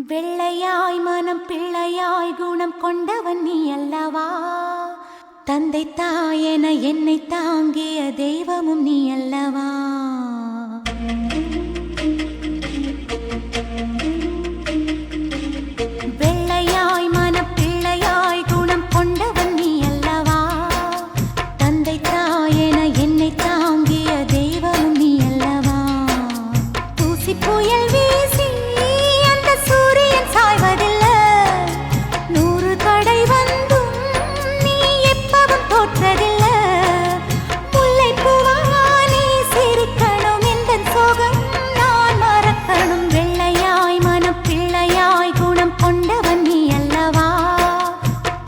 வெள்ளையாய் மனம் பிள்ளையாய் குணம் கொண்டவன் நீ அல்லவா? தந்தை தாயென என்னை தாங்கிய தெய்வமும் நீ அல்லவா? வெள்ளையாய் மனம் பிள்ளையாய் குணம் கொண்டவன் நீ அல்லவா? தந்தை தாயென என்னை தாங்கிய தெய்வமும் நீ அல்லவா? தூசி புயல் வீசி அந்த சூரியன் சாய்வதில்லை, 100 தடை வந்தும் நீ எப்பவும் தோற்றதில்லை. முல்லை பூவா நீ சிரிக்கணும், இந்த சோகம் நான் மறக்கணும். வெள்ளையாய் மனம் பிள்ளையாய் குணம் கொண்டவன் நீ அல்லவா?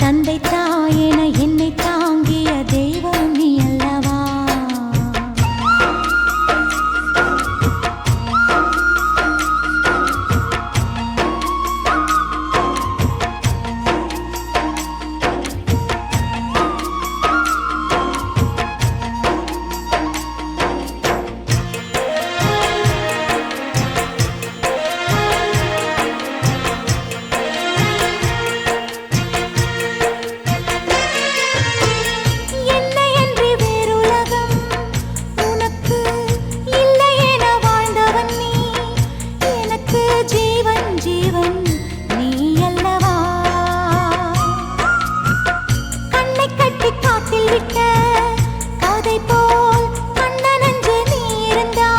தந்தை தாயென என்னை தாங்கிய தெய்வம் நீ அல்லவா? என்னையன்றி வேறுலகம் உனக்கு இல்லை என வாழ்ந்தவன் நீ. எனக்கு ஜீவன் ஜீவன் நீ அல்லவா? கண்ணை கட்டி காட்டில் விட்ட கதை போல் கண்ணனஞ்சு நீ இருந்தா,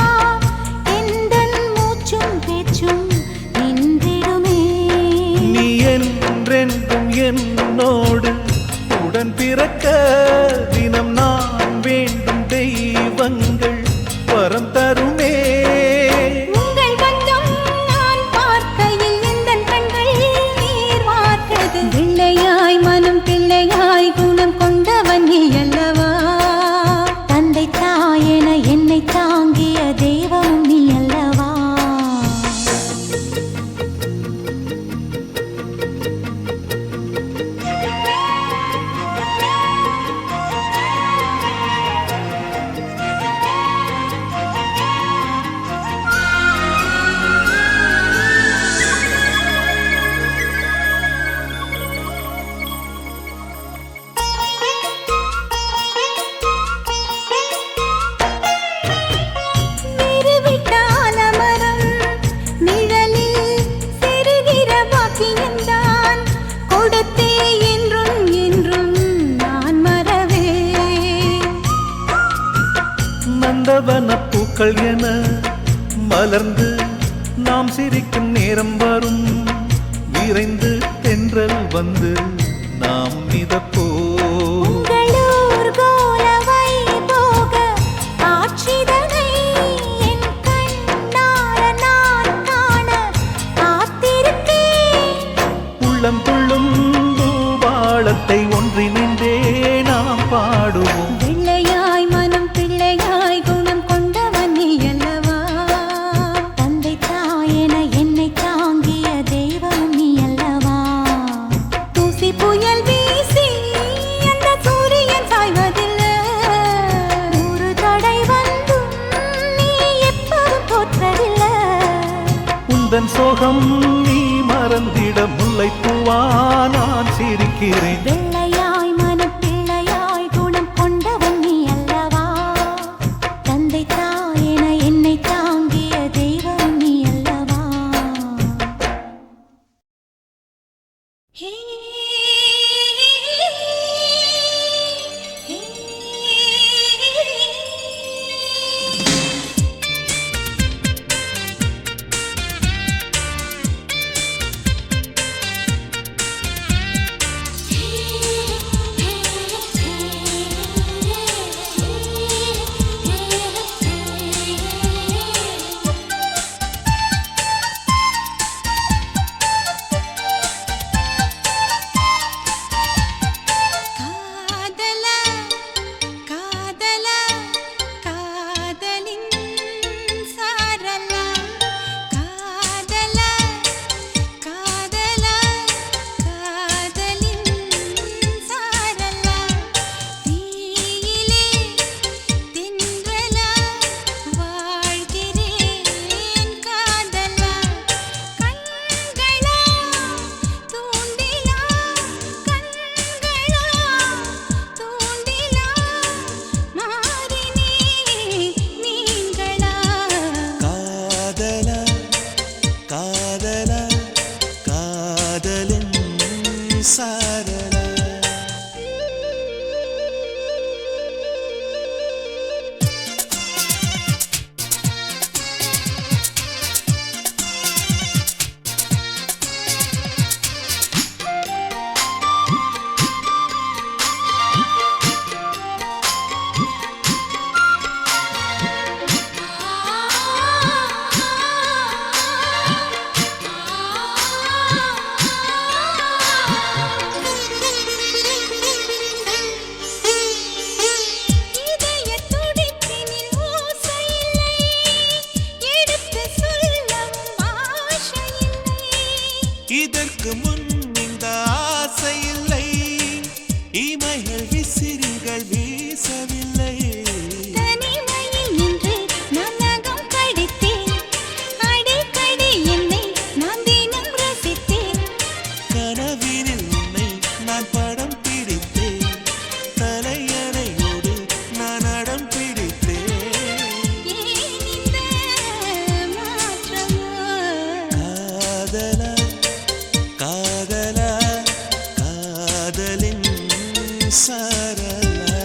எந்தன் மூச்சும் பேச்சும் நின்றிடுமே. நீ என்றென்றும் என்னோடு உடன் பிறக்க தினம் நான் வேண்டும் தெய்வங்கள் வரம் தருமே. உங்கள் பந்தம் நான் பார்க்கையில் எந்தன் கண்கள் நீர் வார்த்தது. வெள்ளையாய் மனம் பிள்ளையாய் குணம் கொண்டவன் நீ அல்லவா? தந்தை தாயென என்னை தாங்கிய தெய்வம் நீ அல்லவா? நிறுவிட்ட ஆலமரம் நிழலில் செருகிற பாக்கியந்தான் கொடுத்தே என்றும் என்றும் நான் மறவே. நந்தவன பூக்கள் என மலர்ந்து நாம் சிரிக்கும் நேரம் வரும், விரைந்து தென்றல் வந்து நாம் மிதப்போ. உங்களூர் கோலவை போக காட்சிதனை என் கண்ணார நான் காண காத்திருக்கேன். உள்ளம் துள்ளும் பூபாளத்தை ஒன்றிணைந்தே நாம் பாடுவோம். வெள்ளையாய் மனம் பிள்ளையாய் குணம் கொண்டவன் நீ அல்லவா? தந்தை தாயென என்னை தாங்கிய தெய்வம் நீ அல்லவா? தூசி புயல் வீசி அந்த சூரியன் சாய்வதில்லை, 100 தடை வந்தும் நீ எப்பவும் தோற்றதில்லை. உந்தன் சோகம் நீ மறந்திட முல்லைப்பூவா நான் சிரிக்கிறேன். வெள்ளையாய் மனம் பிள்ளையாய் குணம் கொண்டவன் நீ அல்லவா? தந்தை தாயென என்னை தாங்கிய தெய்வம் நீ அல்லவா? ஹே ஹே காதலா காதலின் சாரலா இதற்கு முன் இந்த ஆசை இல்லை இமைகள் விசிறிகள் வீசவில்லை தனிமையில் நின்று நான் நகம் கடித்தேன் அடிக்கடி என்னை நான் தினம் ரசித்தேன் கனவினில் உன்னை நான் படம் பிடித்தேன் தலையணையோடு நான் அடம் பிடித்தேன் ஏன் இந்த மாற்றமோ காதலா காதலா காதலின் சாரலா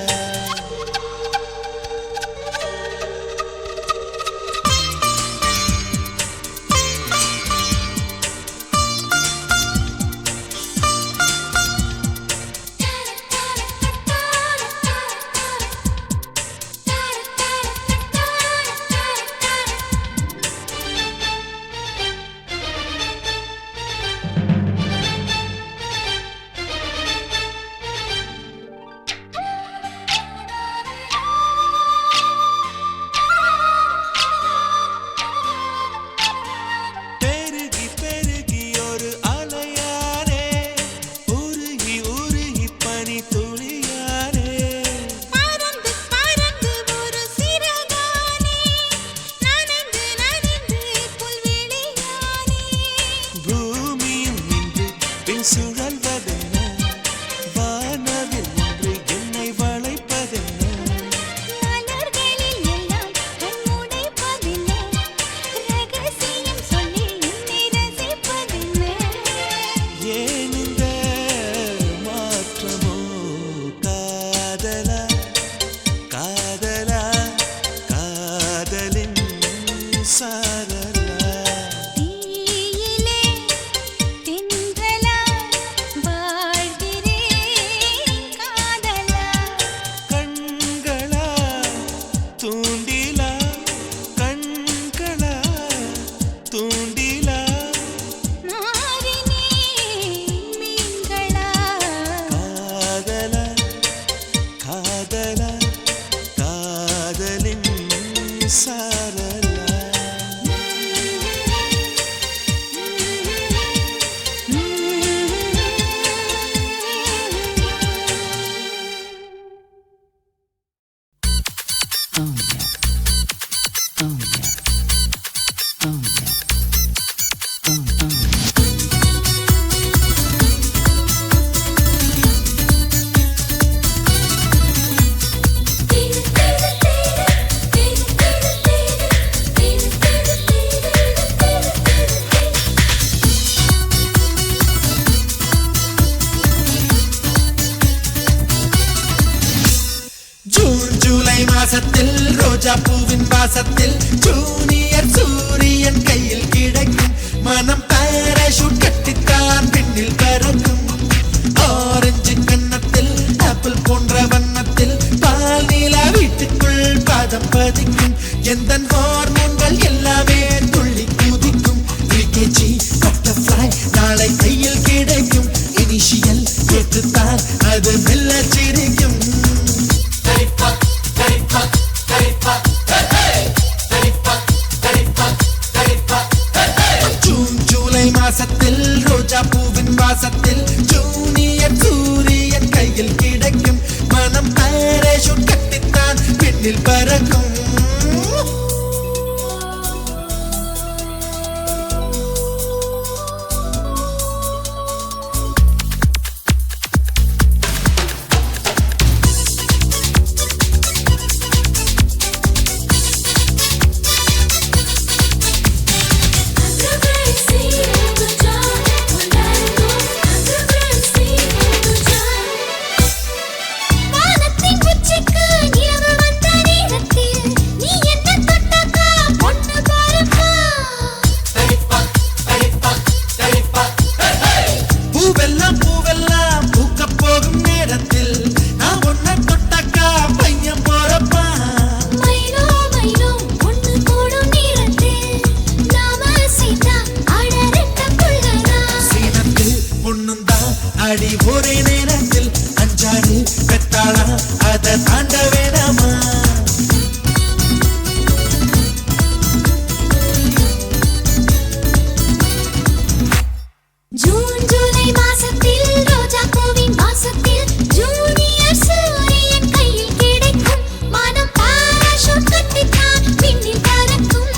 பெருகி பெருகி ஒரு அலையானே உருகி உருகி பனி துளியானே பறந்து பறந்து ஒரு சிறகானே நனைந்து நனைந்து புல்வெளியானே பூமியும் நின்று பின் சுழல்வதென்ன வானவில் நின்று என்னை வளைப்பதென்ன மலர்களில் எல்லாம் கண்முடைப்பதில்லை ரகசியம் சொல்லி என்னை ரசிப்பதில்லை ஏன் இந்த மாற்றமோ காதலா காதலா காதலின் சாரலா தீயிலே தென்றலா வாழ்கிறேன் காதலா கண்களா தூண்டிலா கண்களா தூண்டிலா மாறினே மீன்களா காதலா காதலா காதலின் சாரலா ஜூன் ஜூலை மாசத்தில் ரோஜா பூவின் வாசத்தில் ஜூனியர் சூரியன் கையில் கிடைக்கும் மனம் பாராசூட் கட்டித்தான் பின்னில் பறக்கும் ஆரஞ்சு கன்னத்தில் ஆப்பிள் போன்ற வண்ணத்தில் பால் நீலா வீட்டுக்குள் பாதம் பதிக்கும் எந்த ஹார்மோன்கள் எல்லாமே துள்ளி குதிக்கும் விகேஜி பட்டர்ஃப்ளை நாளை கையில் கிடைக்கும் இனிஷியல் ஏற்றுத்தான் அது மெல்ல சிரிக்கும் ஜூன் ஜூலை மாசத்தில் ரோஜா பூவின் வாசத்தில் ஜூனியர் சூரியன் கையில் கிடைக்கும் மனம் பாராசூட் கட்டித்தான் பின்னில் பறக்கும் Crazy அடி ஒரே நேரத்தில் அஞ்சாறு பெத்தாளா அதை தாண்ட வேணாமா ஜூன் ஜூலை மாசத்தில் ரோஜா பூவின் வாசத்தில் ஜூனியர் சூரியன் கையில் கிடைக்கும் மனம் பாராசூட் கட்டித்தான் விண்ணில் பறக்கும்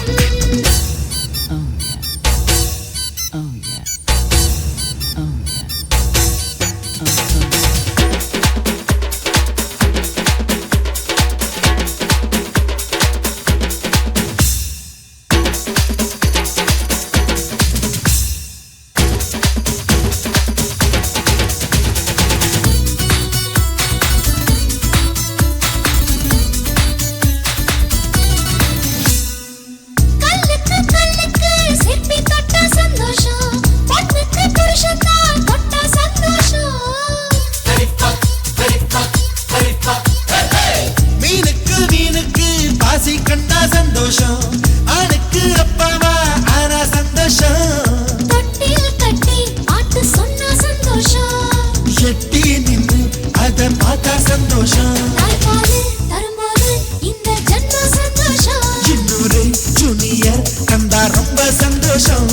கல்லுக்கு கல்லுக்கு சிற்பி தொட்டா சந்தோஷம் பொண்ணுக்கு புருஷன்தான் தொட்டா சந்தோஷம் மீனுக்கு மீனுக்கு பாசி கண்டா சந்தோஷம் ஆணுக்கு அப்பாவா ஆனா சந்தோஷம் தொட்டில் கட்டி பாட்டு சொன்னா சந்தோஷம் எட்டி நின்று அதை பார்த்தா சந்தோஷம் தாய்ப்பாலு தரும்போது இந்த ஜன்ம சந்தோஷம் இன்னொரு ஜூனியர் கண்டா ரொம்ப சந்தோஷம்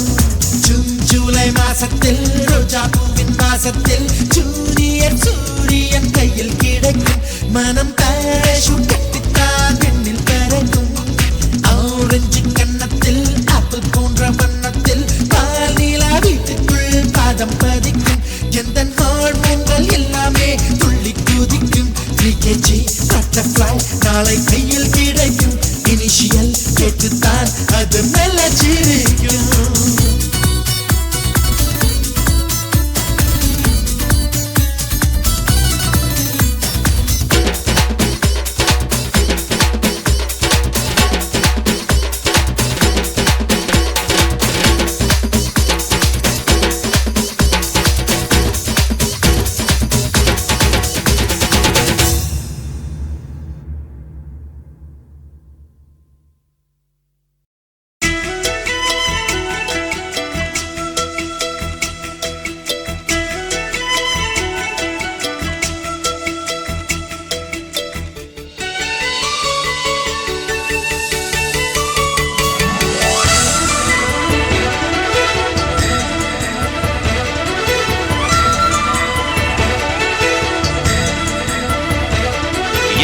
ஜூன் ஜூலை மாசத்தில் ரோஜா பூவின் வாசத்தில் ஜூனியர் சூரியன் கையில் கிடைக்கும் மனம் பாராசூட் கட்டித்தான் விண்ணில் பறக்கும் ஆரஞ்சு கன்னத்தில் ஆப்பிள் போன்ற வண்ணத்தில் பால் நிலா வீட்டுக்குள் பாதம் பதிக்கும் எந்த ஹார்மோன்கள் எல்லாமே துள்ளி குதிக்கும் 3kg பட்டர்ஃப்ளை நாளை கையில் கிடைக்கும் இனிஷியல் கேட்டுத்தான் அது மெல்ல சிரிக்கும்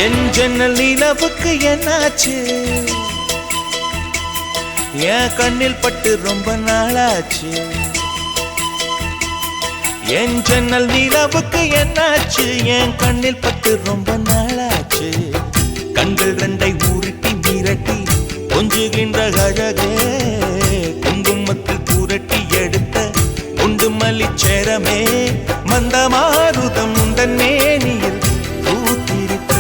என் ஜன்னல் நிலவுக்கு என்னாச்சு என் கண்ணில் பட்டு ரொம்ப நாளாச்சு என் ஜன்னல் நிலவுக்கு என்னாச்சு என் கண்ணில் பட்டு ரொம்ப நாளாச்சு கண்கள் ரெண்டை உருட்டி மிரட்டி கொஞ்சுகின்ற அழகே குங்குமத்தில் புரட்டி எடுத்த குண்டு மல்லிச்சேரமே மந்தமாருதம் உந்தன் மேனியில் பூத்திருக்க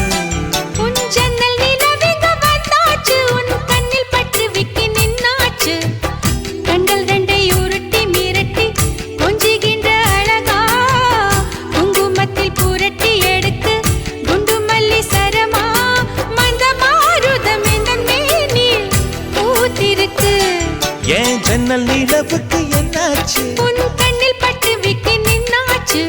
உன் ஜன்னல் நிலவிங்க வந்தாச்சு உன் கண்ணில் பட்டு விக்கி நின்னாச்சு கண்கள் ரெண்டை உருட்டி மிரட்டி கொஞ்சுகின்ற அழகா குங்குமத்தில் புரட்டி எடுத்து குண்டு மல்லி சரமா மந்த மாருதம் இந்த மேனில் பூத்திருக்கு என் ஜன்னல் நிலவுக்கு என்னாச்சு உன் கண்ணில் பட்டு விக்கி நின்னாச்சு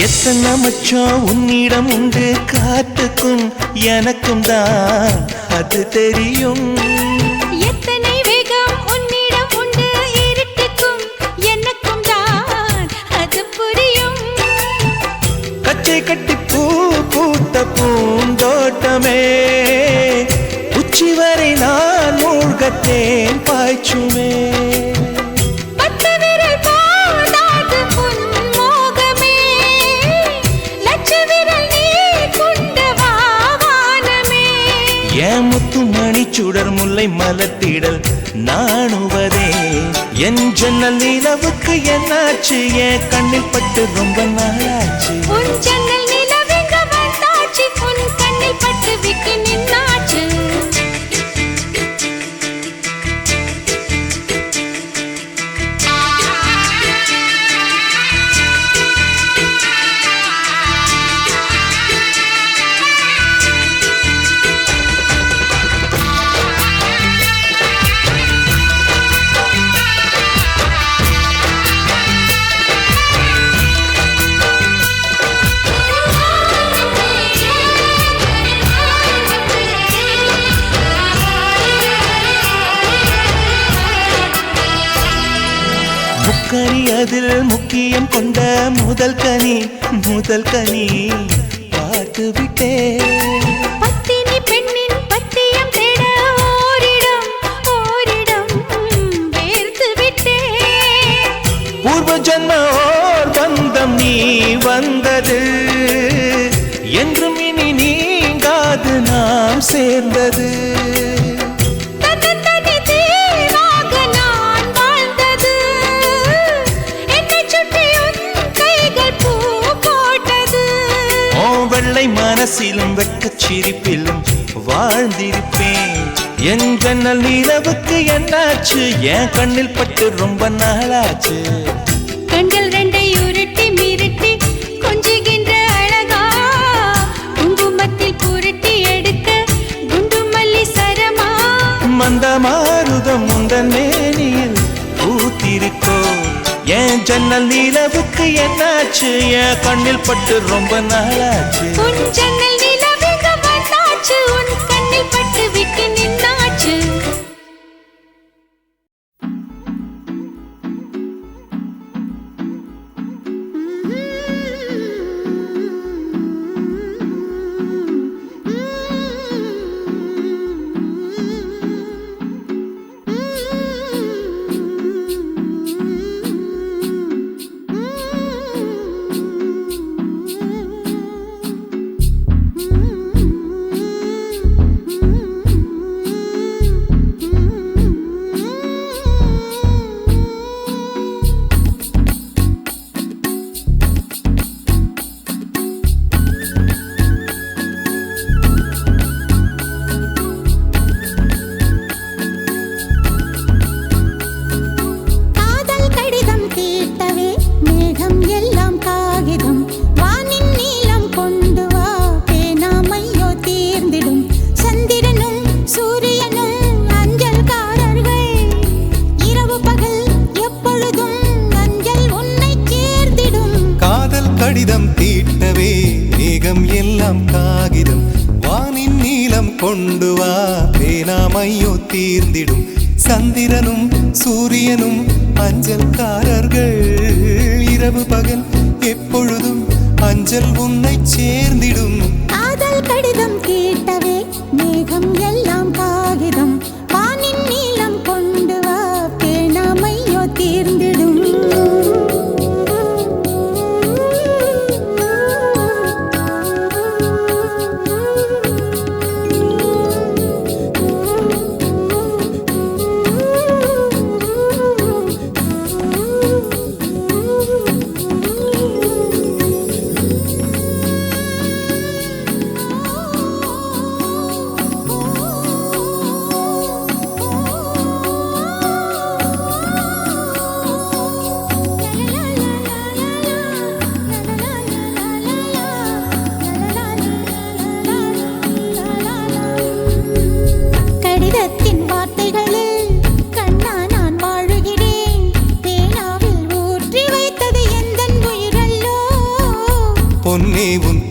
எத்தனை மச்சம் உன்னிடம் உண்டு காத்துக்கும் எனக்கும் தான் அது தெரியும் எத்தனை வேகம் உன்னிடம் உண்டு இருட்டுக்கும் எனக்கும் தான் அது புரியும் கச்சை கட்டி பூ பூத்த பூந்தோட்டமே உச்சி வரை நான் மூழ்கத்தேன் பாய்ச்சுமே பத்து விரல் போடாது உன் மோகமே லட்ச விரல் நீ கொண்ட வானமே சுடர் முல்லை மலத்திடல் நாணுவதே என் ஜன்னல் நிலவுக்கு என்னாச்சு என் கண்ணில் பட்டு ரொம்ப நாளாச்சு உன் ஜன்னல் நிலவெங்க வந்தாச்சு உன் கண்ணில் பட்டு விட்டு நின்னாச்சு முக்கனி அதில் முக்கியம் கொண்ட முதல் கனி பார்த்து விட்டே பத்தினி பெண்ணின் பத்தியம் தேட ஓரிடம் வேர்த்து விட்டே பூர்வ ஜன்ம ஓர் பந்தம் நீ வந்தது என்றும் இனி நீங்காது நாம் சேர்ந்தது வெள்ளை மனசிலும் வெட்கச் சிரிப்பிலும் வாழ்ந்திருப்பேன் என் ஜன்னல் நிலவுக்கு என்னாச்சு என் கண்ணில் பட்டு ரொம்ப நாளாச்சு கண்கள் ரெண்டை உருட்டி மிரட்டி கொஞ்சுகின்ற அழகா குங்குமத்தில் புரட்டி எடுக்க குண்டு மல்லி சரமா மந்த மாருதம் உந்தன் மேனியில் பூத்திருக்கோ என் ஜன்னல் நிலவுக்கு என்னாச்சு என் கண்ணில் பட்டு ரொம்ப நாளாச்சு உன் ஜன்னல் நிலவெங்க வந்தாச்சு உன் கண்ணில் பட்டு விட்டு நின்னாச்சு கடிதம் தீட்டவே மேகம் எல்லாம் காகிதம் வானின் நீலம் கொண்டு வா பேனாமையோ தீர்ந்திடும் சந்திரனும் சூரியனும் அஞ்சல்காரர்கள் இரவு பகல் எப்பொழுதும் அஞ்சல் உன்னை சேர்ந்திடும் காதல் கடிதம் தீட்டவே மேகம் எல்லாம் காகிதம் வானின் நீலம் கொண்டு வா பேனாமையோ தீர்ந்திடும்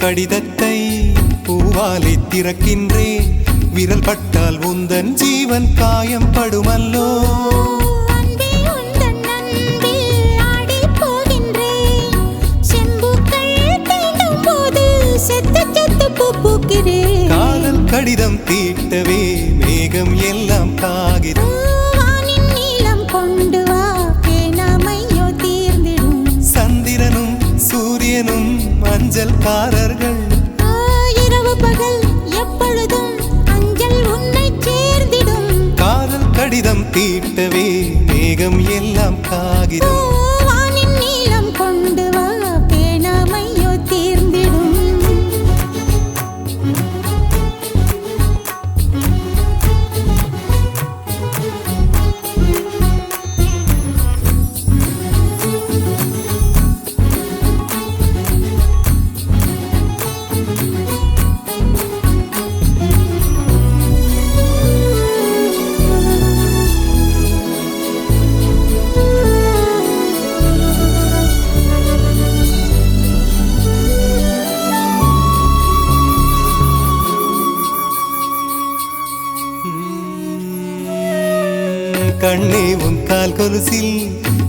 கடிதத்தை பூவாலை திறக்கின்றேன் விரல் பட்டால் உந்தன் ஜீவன் காயம் படுமல்லோ காதல் கடிதம் தீட்டவே மேகம் எல்லாம் காகிதம் வானின் நீலம் கொண்டு வா பேனாமையோ தீர்ந்திடும் சந்திரனும் சூரியனும் அஞ்சல்காரர்கள் இரவு பகல் எப்பொழுதும் அஞ்சல் உன்னை சேர்ந்திடும் மேகம் எல்லாம் காகிதம். வானின் நீளம் கொண்டு வா பேணாமையோ தீர்ந்திடும். கண்ணே உன் கால் கொலுசில்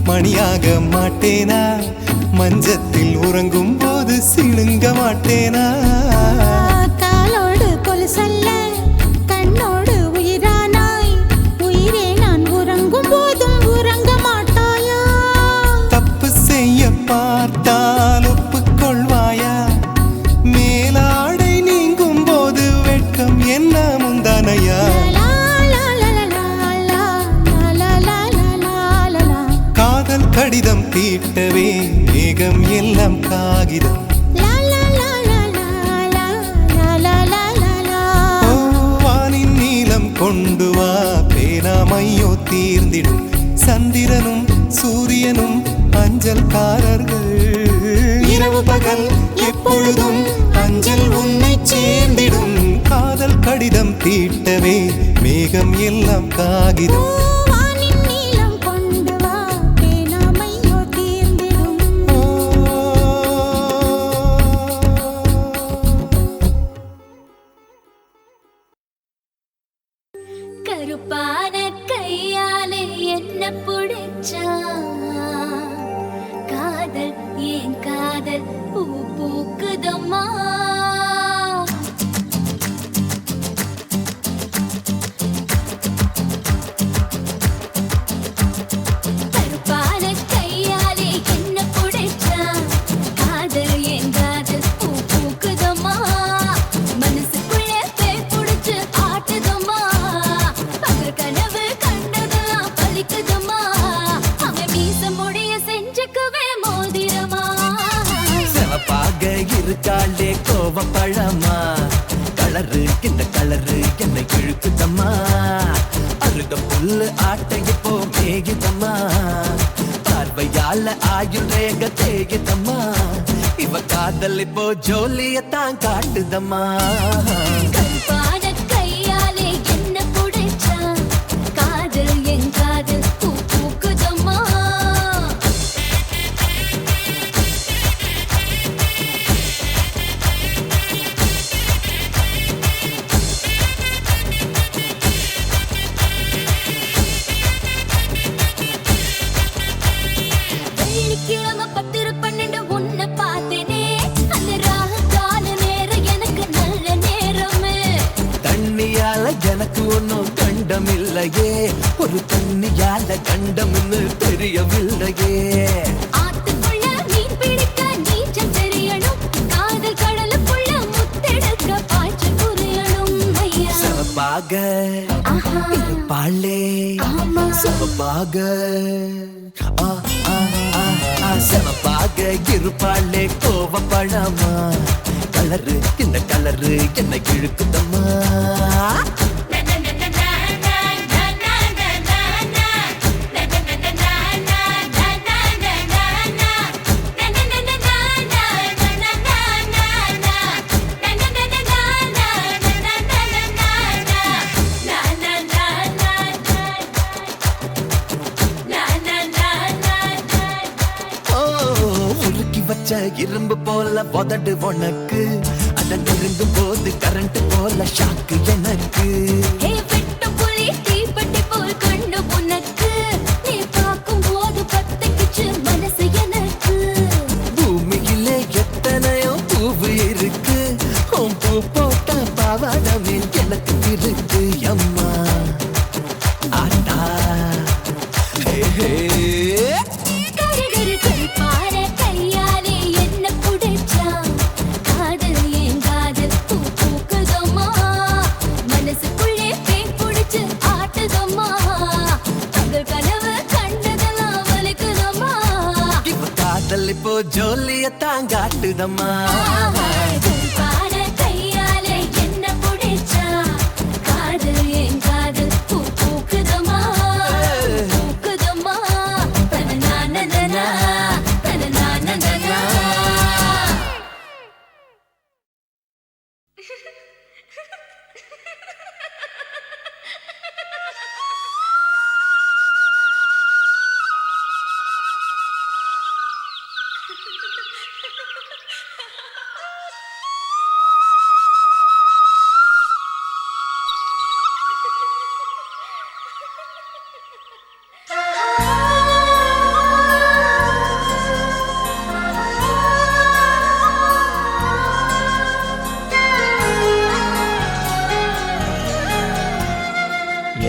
மணியாக மாட்டேனா? மஞ்சத்தில் உறங்கும் போது சிணுங்க மாட்டேனா? காலோடு கொலுசல்ல கண்ணோடு உயிரானாய். உயிரே நான் உறங்கும் போதும் உறங்க மாட்டாயா? தப்பு செய்ய பார்த்தால் ஒப்புக்கொள்வாயா? மேலாடை நீங்கும் போது வெட்கம் என்ன முந்தானையா? கடிதம் தீட்டவே மேகம் எல்லாம் காகிதம். வானின் நீளம் கொண்டு வா பேணாமையோ தீர்ந்திடும். சந்திரனும் சூரியனும் அஞ்சல்காரர்கள். இரவு பகல் எப்பொழுதும் அஞ்சல் உன்னை சேர்ந்திடும். காதல் கடிதம் தீட்டவே மேகம் எல்லாம் காகிதம். கருப்பான கையாலே என்ன புடிச்சா? காதல் ஏன் காதல் பூ பூக்குதம்மா? கருப்பான கையாலே என்ன புடிச்சா? காதல் ஏன் காதல் பூ பூக்குதம்மா? மனசுக்குள்ள பேய் புடிச்சு ஆட்டுதம்மா. கனவு கண்டதெல்லாம் பலிக்குதம்மா. அவன் மீச முடிய செஞ்சுக்குவே மோதிரமா. சிவப்பாக இருக்காளே கோவப்பழமா. கலரு இந்த கலரு என்னை இழுக்குதம்மா. அருக புல்லு ஆட்டைய போ மேகிதம்மா. பார்வையால ஆயுள் ரேக தேகிதம்மா. இவ காதல் இப்போ ஜோலியத்தான் காட்டுதம்மா. கருப்பான கையாலே என்ன புடிச்சா? காதல் என் காதல் பூ பூக்குதம்மா. வெள்ளிக்கிழமை 10-12 உன்னை பார்த்தேனே. அந்த ராகு கால நேரம் எனக்கு நல்ல நேரமே. தண்ணியால எனக்கு ஒன்னும் கண்டம் இல்லையே. ஒரு தண்ணியால கண்டம்னு தெரியவில்லையே. ஆத்துக்குள்ள மீன் பிடிக்க நீச்சல் தெரியணும். காதல் கடலுக்குள்ள முத்தெடுக்க பாய்ச்சல் புரியணும். ஐயா சிவப்பாக இருப்பாளே. சிவப்பாக சிவப்பாக இருப்பாளே கோவப்பழமா. கலரு இந்த கலரு என்னை இழுக்குதம்மா. இரும்பு போல உதடு உனக்கு. அத நெருங்கும் போது கரண்ட் போல ஷாக்கு எனக்கு. வெட்டு புலி தீப்பெட்டி போல் கண்ணு உனக்கு. நீ பார்க்கும் போது பத்திக்குச்சு மனசு எனக்கு. பூமியிலே எத்தனையோ பூவு இருக்கு. பூ போட்ட பாவாடமே எனக்கு இருக்கு அம்மா. ஆட்டா மனசுக்குள்ளே பேய் புடிச்சு ஆட்டுதம்மா. தங்கள் கனவு கண்டது மூட்டுதம்மா பாட கையாலே என்ன புடிச்சா காதல் என் காதல் பூ பூக்குதம்மா பூக்குதம்மா தனநானதனா தனநானதனா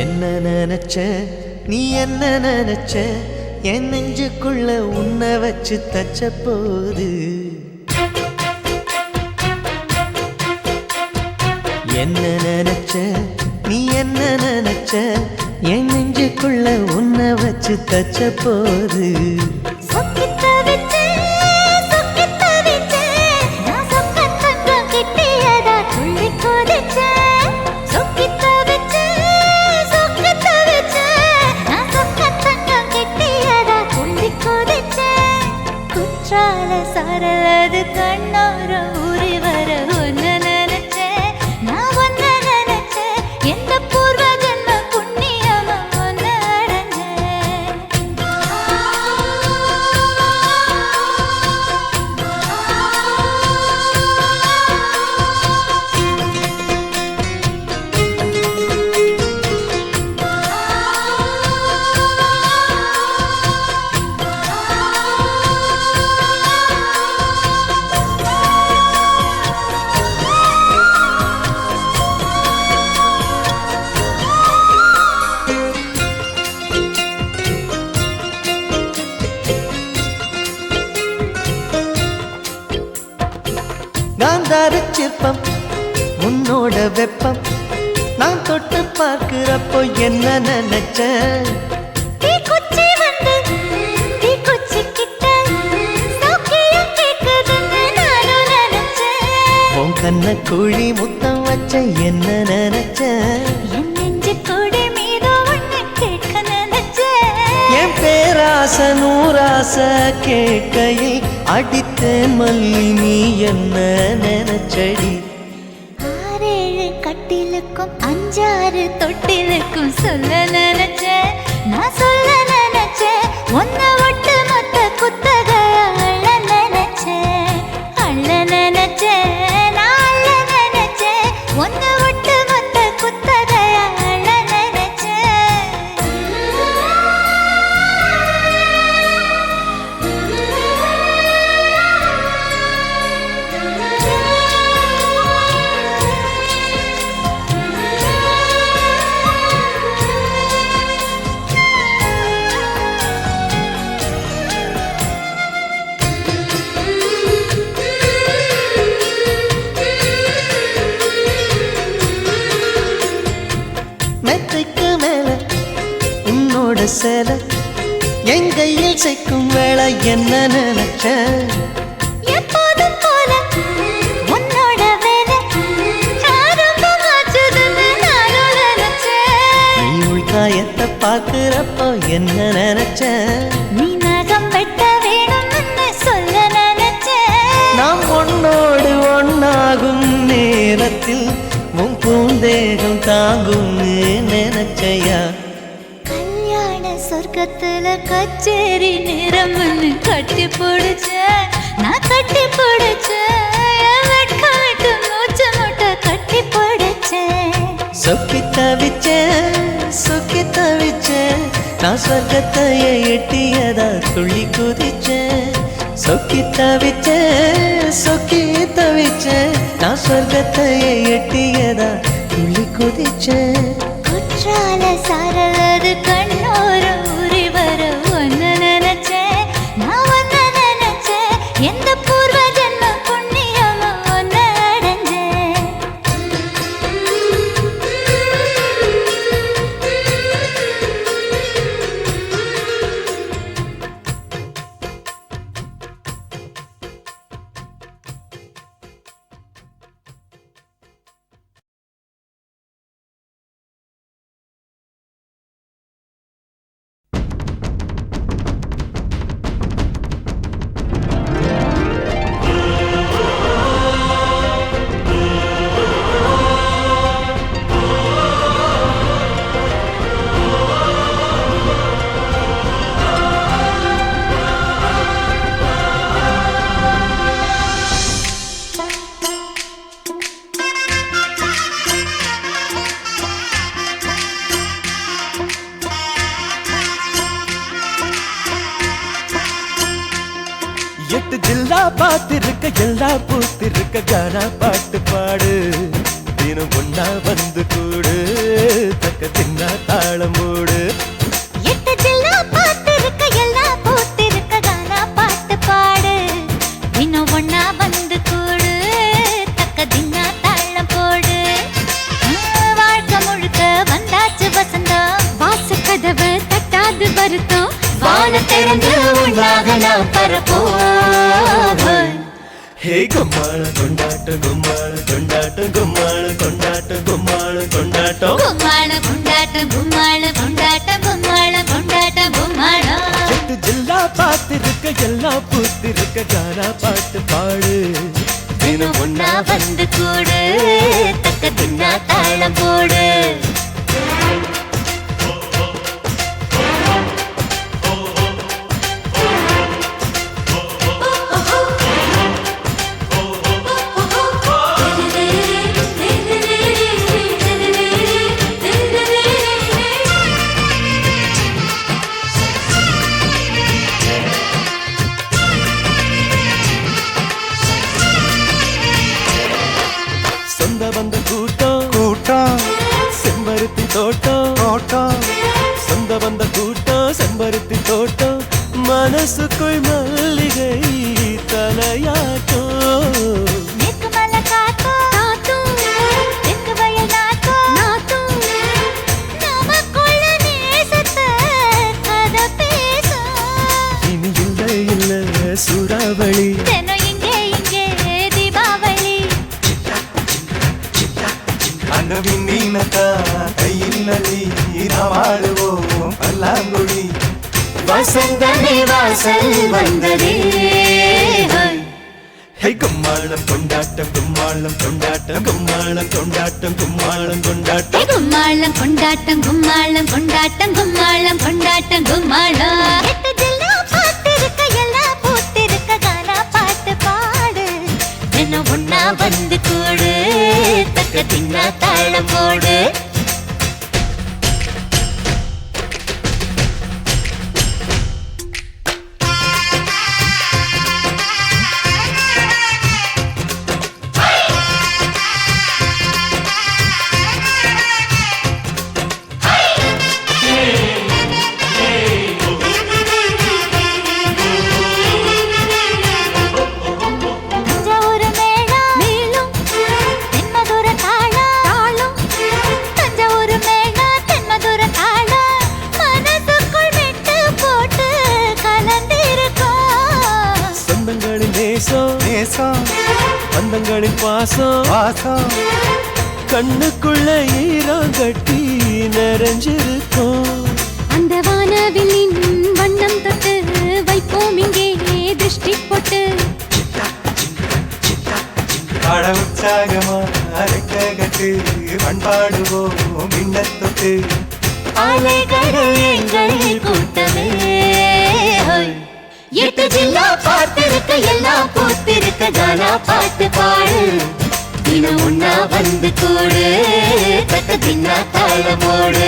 என்ன நினைச்ச நீ என்ன நினைச்ச என் நெஞ்சுக்குள்ள உன்னை வச்சு தச்ச போது என்ன நினைச்ச நீ என்ன நினைச்ச என் நெஞ்சுக்குள்ள உன்னை வச்சு தச்ச போது சரலது கண்ணோர ஊறி வர ஒன்னு நினைச்சேன் நான் ஒன்னு நினைச்சேன் எந்த பூர்வ ஜன்ம புண்ணியமா ஒன்னு காந்தார சிற்பம் உன்னோட வெப்பம் நான் தொட்டு பார்க்கிறப்போ என்ன நினைச்சேன் உன் கண்ண குழி முத்தம் வச்ச என்ன நினைச்சேன் என் பேராச நூராச கேட்கையில் அடித்தேன் மல்லி நீ என்ன நினைச்சடி கட்டிலுக்கும் 5-6 தொட்டிலுக்கும் சொல்ல நினைச்சேன் நான் சொல்ல நினைச்சேன் ஒன்ன ஒட்டு மொத்த குத்தக அள்ள நினைச்சேன் நான் அள்ள நினைச்சேன் ஒன்ன ஒட்டு மொத்த குத்தக அள்ள மெத்தைக்கு மேல உன்னோட சேலை என் கையில் சேர்க்கும் வேளை என்ன நினைச்சேன் எப்போதும் போல உன்னோட வேலை ஆரம்பமாச்சுதுன்னு நானும் நினைச்சேன் நீ உள்காயத்தை பார்க்கிறப்போ என்ன நினைச்சேன் நீ நகம் வெட்ட வேணும்னு சொல்ல நினைச்சேன் நாம் ஒன்னோடு ஒன்னாகும் நேரத்தில் உன் பூந்தேகம் தாங்கும் நினைச்சையா கல்யாண சொர்க்கத்துல கச்சேரி நிறம்னு கட்டி பிடிச்சேன் நான் கட்டி பிடிச்சேன் வெட்கம் விட்டு மூச்சு முட்டை கட்டி பிடிச்சேன் சொக்கி தவிச்சேன் நான் சொர்க்கத்தையே எட்டியதா துள்ளி குதிச்சேன் சொக்கி தவிச்சேன் நான் சொர்க்கத்தையே எட்டியதா துள்ளி குதிச்சேன் குற்றால சாரலது கண்ணோர ஊறி வர ஒன்னு நினைச்சேன் நான் ஒன்னு நினைச்சேன் எந்த பூர்வ ஜன்ம புண்ணியமா ஒன்னு அடைஞ்சேன் பார்த்திருக்க எல்லாம் பூத்திருக்க கானா பாட்டு பாடு தினம் ஒன்னா வந்து கூடு தக்க தின்னா தாளம் போடு எட்டு ஜில்லா பார்த்திருக்க எல்லாம் பூத்திருக்க கானா பாட்டு பாடு இன்னும் ஒன்னா வந்து கூடு தக்க தின்னா தாளம் போடு வாழ்க்கை முழுக்க வந்தாச்சு வசந்தம் வாச கதவை தட்டாது வருத்தம் வான திறந்து உண்டாக நாம் பரப்போம் ஹே கும்மாள கொண்டாட்டம் கும்மாள கொண்டாட்டம் கும்மாள கொண்டாட்டம் கும்மாள கொண்டாட்டம் கும்மாள கொண்டாட்டம் கும்மாள கொண்டாட்டம் கும்மாள கொண்டாட்டம் கும்மாளம் எட்டு ஜில்லா பார்த்திருக்க எல்லாம் பூத்திருக்க கானா பாட்டு பாடு தினம் ஒன்னா வந்து கூடு தக்க தின்னா தாளம் போடு சொந்த வந்த கூட்டம் கூட்டம் செம்பருத்தி தோட்டம் தோட்டம் சொந்த வந்த கூட்டம் செம்பருத்தி தோட்டம் மனசுக்குள் மல்லிகை தலையாட்டம் நேக்கு மலை காத்தும் காத்தும் தெற்கு வயல் நாட்டும் நாட்டும் நமக்குள்ள நேசத்தை கதை பேசும் இனி இல்லை இல்லை சூறாவளி தினம் இங்கே இங்கே தீபாவளி அங்கவின்னீனக்கா கையில்லி நாமாடுவோம் பல்லாங்குழி வசந்தமே வாசல் வந்ததே ஹே கும்மாளம் கொண்டாட்டம் கும்மாளம் கொண்டாட்டம் கும்மாளம் கொண்டாட்டம் கும்மாளம் கொண்டாட்டம் கும்மாளம் கொண்டாட்டம் கும்மாளம் கொண்டாட்டம் கும்மாளம் கொண்டாட்டம் கும்மாளம் எட்டு ஜில்லா பார்த்திருக்க எல்லாம் பூத்திருக்க கானா பாட்டு பாடு தினம் ஒன்னா வந்து கூடு தக்க தின்னா தாளம் போடு தஞ்சாவூர் மேளம் மேலும் தென்மதுர தாளம் தாளம் தஞ்சாவூர் மேளம் தென்மதுர தாளம் மனசுக்குள் விட்டு போட்டு கலந்திருக்கோம் சொந்தங்களின் நேசம் நேசம் பந்தங்களின் பாசம் வாசம் கண்ணுக்குள்ள ஈரம் கட்டி நிறைஞ்சிருக்கும் அந்த வானவில்லின் வண்ணம் தொட்டு வைப்போம் இங்கே திருஷ்டி போட்டு பட உற்சாகமா அரைக்க கட்டு பண்பாடுவோம் மின்னத்தொட்டு அலைகள் எங்கள் கூட்டமே எட்டு ஜில்லா பார்த்திருக்க எல்லாம் பூத்திருக்க கானா பாட்டு பாடு தினம் ஒன்னா வந்து கூடு தக்க தின்னா தாளமோடு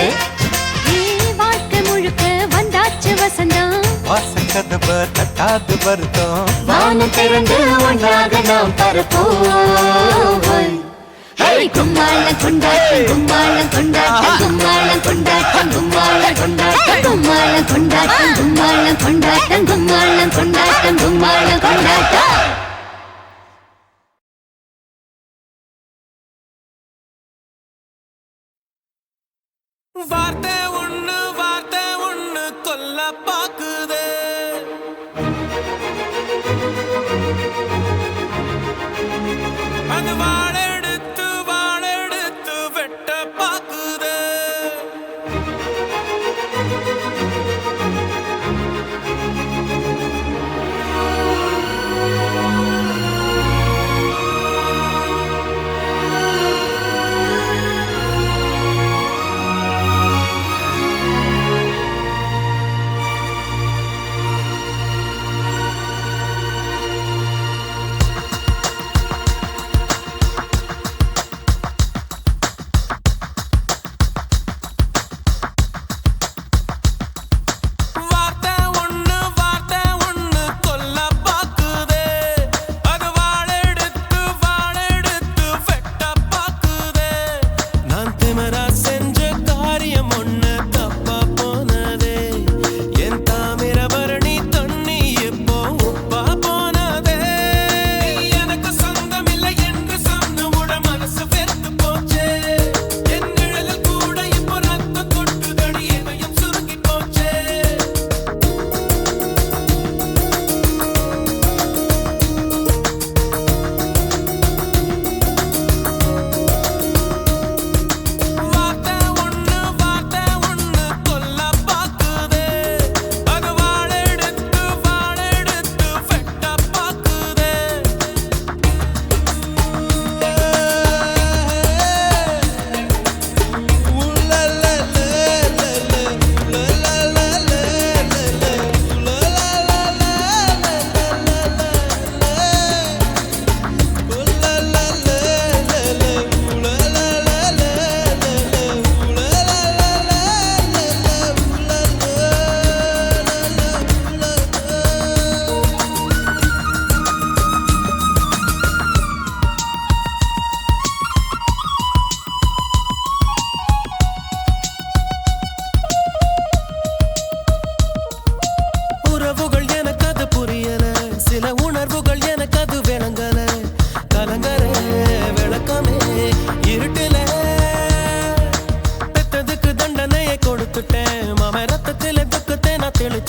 வாழ்க்கை முழுக்க வந்தாச்சு வசந்தம் வாசக்கதவை தட்டாது வருத்தம் வானம் திறந்து ஒன்றாக நாம் பரப்போம் கும்மாளம் கொண்டாட்டம் கும்மாளம் கொண்டாட்டம் கும்மாளம் கொண்டாட்டம் கும்மாளம் கொண்டாட்டம் கும்மாளம் கொண்டாட்டம் கும்மாளம் கொண்டாட்டம் கும்மாளம் கொண்டாட்டம் கும்மாளம் கொண்டாட்டம் வார்த்தை ஒண்ணு கொல்ல பாக்குது அது வாழெடுத்து வெட்ட பாக்குது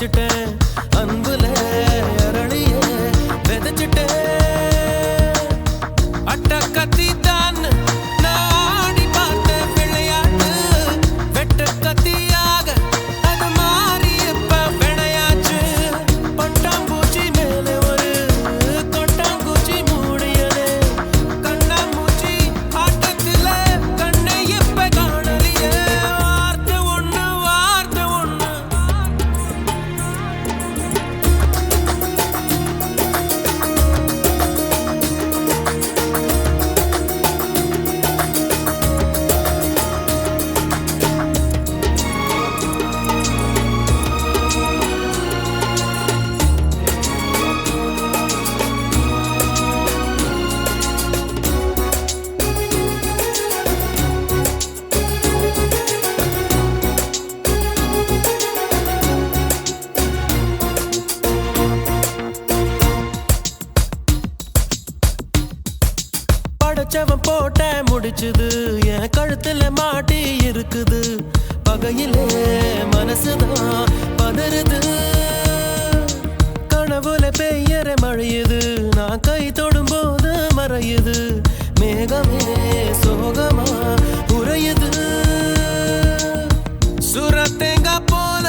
நினைச்சிட்டேன் அன்புல அரளிய விதைச்சிட்டேன் அட்ட கத்தி தான் நாடி பார்த்த விளையாட்டு வெட்ட கத்தியாக அது மாறி இப்ப விளையாச்சு பட்டாம்பூச்சி மேல ஒரு கொட்டாம்பூச்சி மூடியது கண்ணாமூச்சி ஆட்டத்துல கண்ணை இப்ப காணலியே வார்த்தை ஒண்ணு படைச்சவன் போட்ட முடிச்சுது என் கழுத்துல மாட்டி இருக்குது பகையிலே மனசுதான் பதறுது கனவுல பெய்யற மழையுது நான் கை தொடும் போது மறையுது மேகமே சோகமா உறையுது சுரத்தேங்கா போல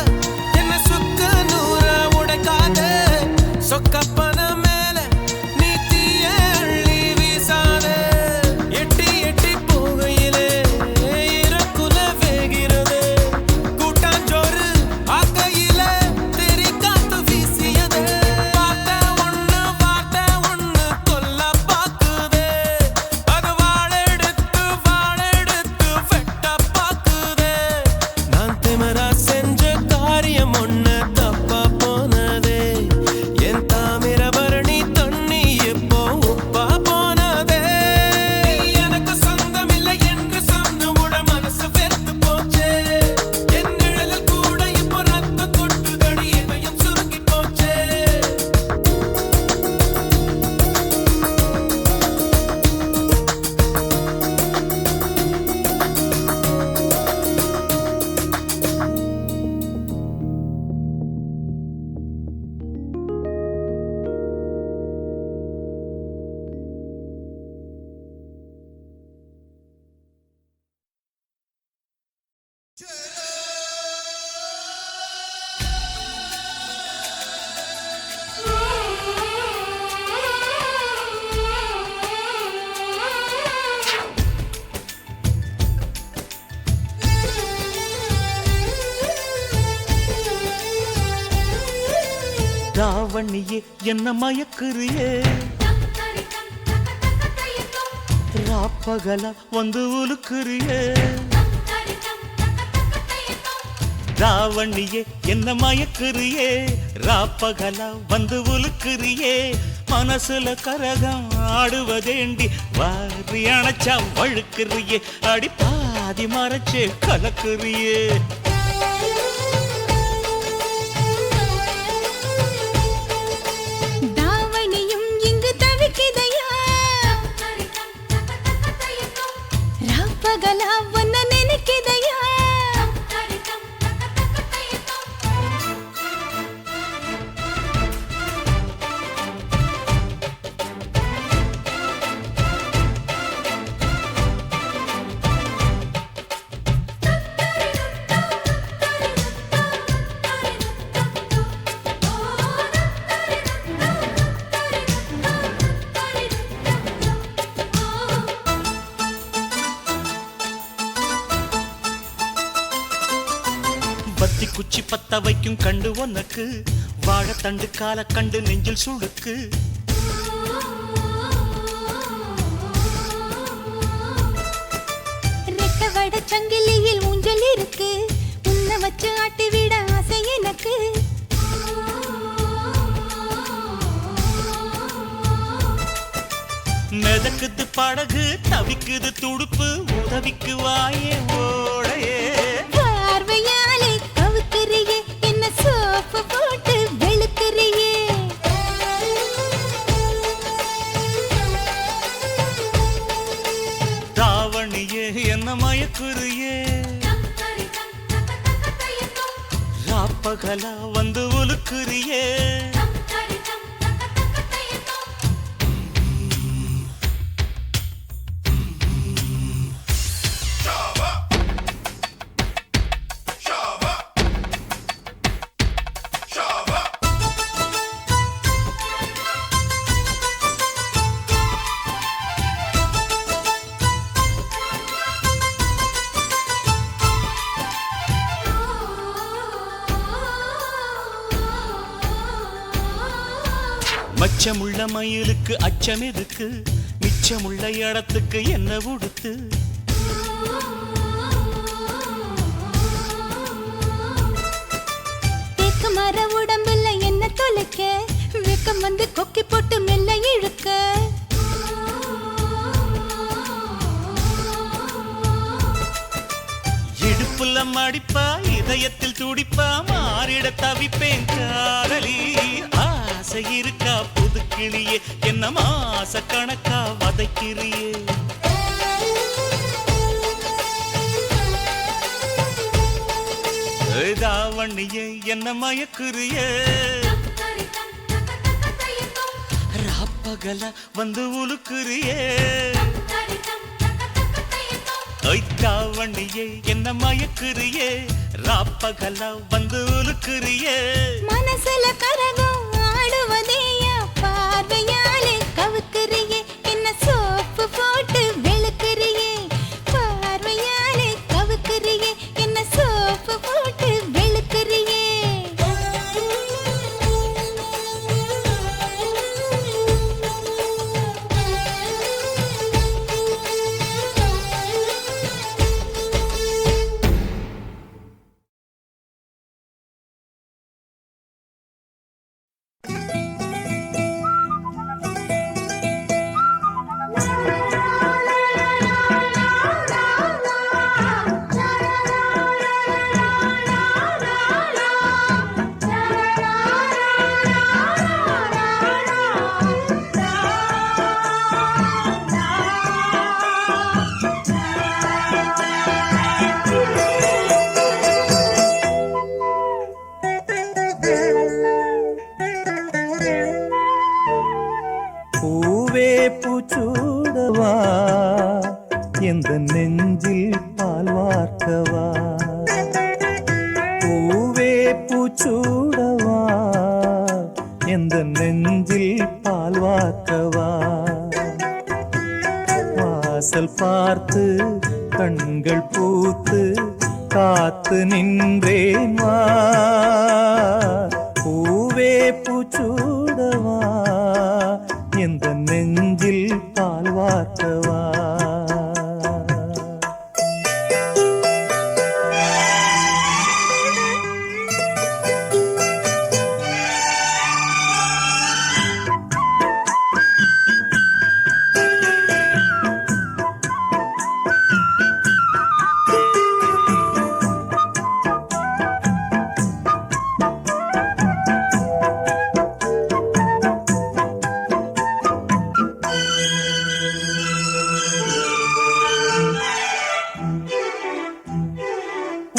என்ன சுக்க நூற உடைக்காத சொக்கப்பன மேல நீ தீய அள்ளி வீசாத எட்டி எட்டி போகையிலே இறக்குல வேகிறது கூட்டாஞ்சோறு ஆக்கையில தெரி காத்து வீசியது வார்த்தை ஒண்ணு கொல்ல பாக்குதே அது வாழெடுத்து வெட்ட பாக்குதே நான் திமிரா செஞ்ச காரியம் ஒண்ணு தப்பா போனதே என் தாமிரபரணி தண்ணி எப்போ உப்பா போனதே நீ எனக்கு சொந்தம் இல்லை என்று சொந்தமுட மனசு வெறுத்து போச்சே என் நிழலில் கூட இப்போ ரத்தம் கொட்டுதடி இதயம் சுருங்கி போச்சே ராவணியே என்ன மயக்குறியே ராப்பகல வந்து உலுக்குறியே ராவணியே என்ன மயக்குறியே ராப்பகல வந்து உலுக்குறியே மனசுல கரகம் ஆடுவதேண்டி வாரி அணைச்சா வழுக்குறியே அடி பாதி மறைச்சே கலக்குறியே தாவணியும் இங்கு தவிக்குதையா ராப்பகலா உன்ன நினைக்குதையா பத்தி குச்சி பத்த வைக்கும் கண்டு உனக்கு வாழைத்தண்டு கால கண்டு நெஞ்சில் சுடுக்கு ரெக்க வட சங்கிலியில் ஊஞ்சல் இருக்கு உன்னை வச்சு ஆட்டி விட ஆசை எனக்கு மிதக்குது படகு தவிக்குது துடுப்பு உதவிக்கு வாயே ஓடையே பார்வையாலே கவுக்குறியே என்ன சோப்பு போட்டு வெளுக்குறியே ராவணியே என்ன மயக்குறியே ராப்பகலா வந்து உலுக்குறியே மச்சமுள்ள மயிலுக்கு அச்சம் எதுக்கு மிச்சமுள்ள இடத்துக்கு என்ன உடுத்து தேக்கு மர உடம்புல என்ன தொலைக்க வெக்கம் வந்து கொக்கி போட்டு மெல்ல இழுக்க இடுப்புல மடிப்பா இதயத்தில் துடிப்பா மாறிட தவிப்பேன் காதலி ஆசை இருக்கா புதுக்கிளியே என்ன மாச கணக்கா வதைக்கிறியே தாவணியே என்ன மயக்குறியே ராப்பகல வந்து உலுக்குறியே தாவணியே என்ன மயக்குறியே ராப்பகல வந்து உலுக்குறியே மனசுல கரகம் ஆடுவதேயா பார்வையாலே கவுக்குறியே என்ன சோப்பு போட்டு வெளுக்குறியே பார்வையாலே கவுக்குறியே என்ன சோப்பு போட்டு வெளுக்குறியே பூச்சூடவா எந்த நெஞ்சில் பால் வார்க்கவா பூவே பூச்சூடவா எந்த நெஞ்சில் பால் வார்க்கவா வாசல் பார்த்து கண்கள் பூத்து காத்து நின்றேன் வா பூவே பூச்சூடவா எந்த நெஞ்சில் பால் வார்க்கவா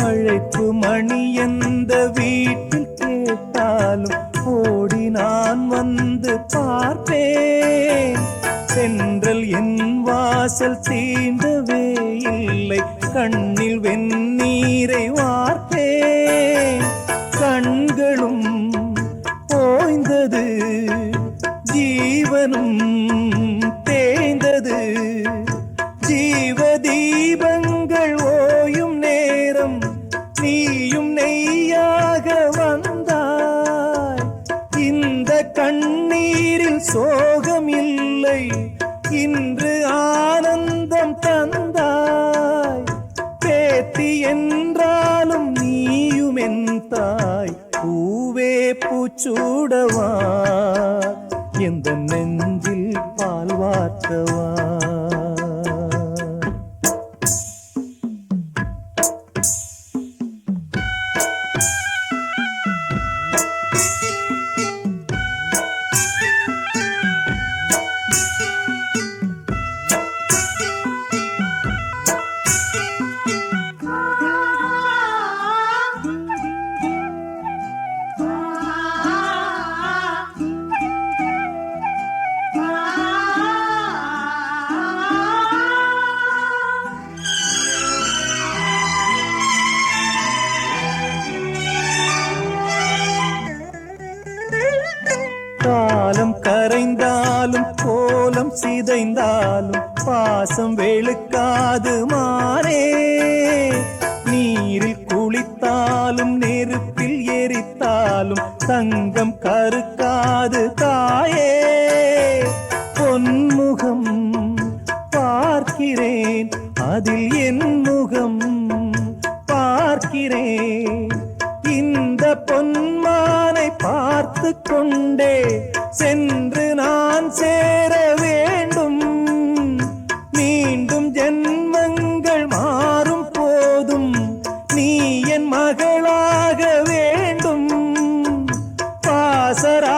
அழைப்பு மணி எந்த வீட்டில் கேட்டாலும் ஓடி நான் வந்து பார்ப்பேன் சென்றல் என் வாசல் தீண்டவே இல்லை கண்ணில் வெந்நீரை வார்ப்பேன் கண்களும் ஓய்ந்தது ஜீவனும் தேய்ந்தது ஜீவ தீபங்கள் ஓயும் நேரம் நீயும் நெய்யாக வந்தாய் இந்த கண்ணீரில் சோகம் இல்லை இன்று ஆனந்தம் தந்தாய் பேத்தி என்றாலும் நீயும் என் தாய் பூவே பூச்சூடவா எந்த நெஞ்சில் பால் வார்க்கவா சிதைந்தாலும் பாசம் வெளுக்காது மானே. நீரில் குளித்தாலும் நெருப்பில் எரித்தாலும் தங்கம் கருக்காது தாயே. பொன்முகம் பார்க்கிறேன், அதில் என் முகம் பார்க்கிறேன். இந்த பொன்மானை பார்த்து கொண்டே சென்று நான் சேர வேண்டும். மீண்டும் ஜென்மங்கள் மாறும் போதும் நீ என் மகளாக வேண்டும். பாசராகங்கள்